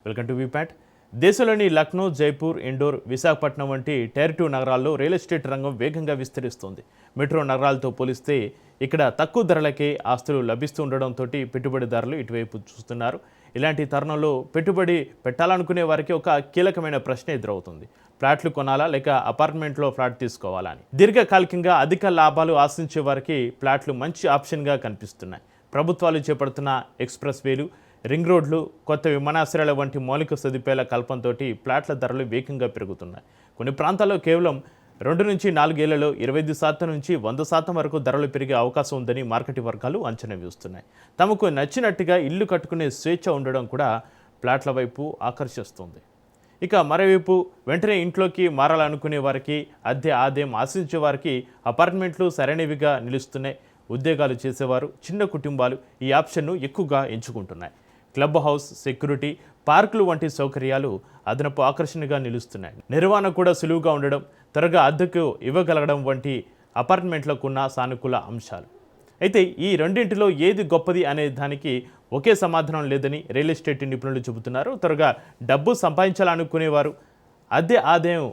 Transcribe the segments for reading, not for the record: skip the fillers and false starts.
Welcome to వీప్యాట్. దేశంలోని Lucknow, Jaipur, indoor, Visakhapatnam వంటి tyre 2 నగరాల్లో రియల్ ఎస్టేట్ రంగం వేగంగా విస్తరిస్తోంది. మెట్రో నగరాలతో పోలిస్తే ఇక్కడ తక్కువ ధరలకే ఆస్తులు లభిస్తూ ఉండడంతో పెట్టుబడిదారులు ఇటువైపు చూస్తున్నారు. ఇలాంటి తరుణంలో పెట్టుబడి పెట్టాలనుకునే వారికి ఒక కీలకమైన ప్రశ్న ఎదురవుతుంది. ఫ్లాట్లు కొనాలా లేక అపార్ట్మెంట్లో ఫ్లాట్ తీసుకోవాలా అని. దీర్ఘకాలికంగా అధిక లాభాలు ఆశించే వారికి ఫ్లాట్లు మంచి ఆప్షన్గా కనిపిస్తున్నాయి. ప్రభుత్వాలు చేపడుతున్న ఎక్స్ప్రెస్ వేలు, రింగ్ రోడ్లు, కొత్త విమానాశ్రయాల వంటి మౌలిక సదుపాయాల కల్పనతో ఫ్లాట్ల ధరలు వేగంగా పెరుగుతున్నాయి. కొన్ని ప్రాంతాల్లో కేవలం 2 నుంచి 4 ఏళ్లలో 25% నుంచి 100% వరకు ధరలు పెరిగే అవకాశం ఉందని మార్కెట్ వర్గాలు అంచనా వేస్తున్నాయి. తమకు నచ్చినట్టుగా ఇల్లు కట్టుకునే స్వేచ్ఛ ఉండడం కూడా ఫ్లాట్ల వైపు ఆకర్షిస్తుంది. ఇక మరోవైపు వెంటనే ఇంట్లోకి మారాలనుకునే వారికి, అద్దె ఆదాయం ఆశించే వారికి అపార్ట్మెంట్లు సరైనవిగా నిలుస్తున్నాయి. ఉద్యోగాలు చేసేవారు, చిన్న కుటుంబాలు ఈ ఆప్షన్ను ఎక్కువగా ఎంచుకుంటున్నాయి. క్లబ్ హౌస్, సెక్యూరిటీ, పార్కులు వంటి సౌకర్యాలు అదనపు ఆకర్షణగా నిలుస్తున్నాయి. నిర్వహణ కూడా సులువుగా ఉండడం, త్వరగా అద్దెకు ఇవ్వగలగడం వంటి అపార్ట్మెంట్లకు ఉన్న సానుకూల అంశాలు. అయితే ఈ రెండింటిలో ఏది గొప్పది అనే దానికి ఒకే సమాధానం లేదని రియల్ ఎస్టేట్ నిపుణులు చెబుతున్నారు. త్వరగా డబ్బు సంపాదించాలనుకునేవారు, అద్దె ఆదాయం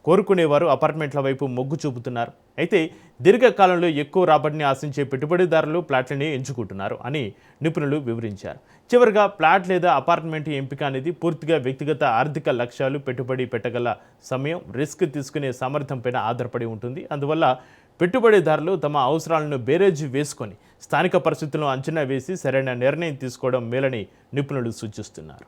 కోరుకునేవారు అపార్ట్మెంట్ల వైపు మొగ్గు చూపుతున్నారు. అయితే దీర్ఘకాలంలో ఎక్కువ రాబడిని ఆశించే పెట్టుబడిదారులు ఫ్లాట్లని ఎంచుకుంటున్నారు అని నిపుణులు వివరించారు. చివరిగా ఫ్లాట్ లేదా అపార్ట్మెంట్ ఎంపిక అనేది పూర్తిగా వ్యక్తిగత ఆర్థిక లక్ష్యాలు, పెట్టుబడి పెట్టగల సమయం, రిస్క్ తీసుకునే సామర్థ్యంపైన ఆధారపడి ఉంటుంది. అందువల్ల పెట్టుబడిదారులు తమ అవసరాలను బేరేజీ వేసుకొని స్థానిక పరిస్థితులను అంచనా వేసి సరైన నిర్ణయం తీసుకోవడం మేలని నిపుణులు సూచిస్తున్నారు.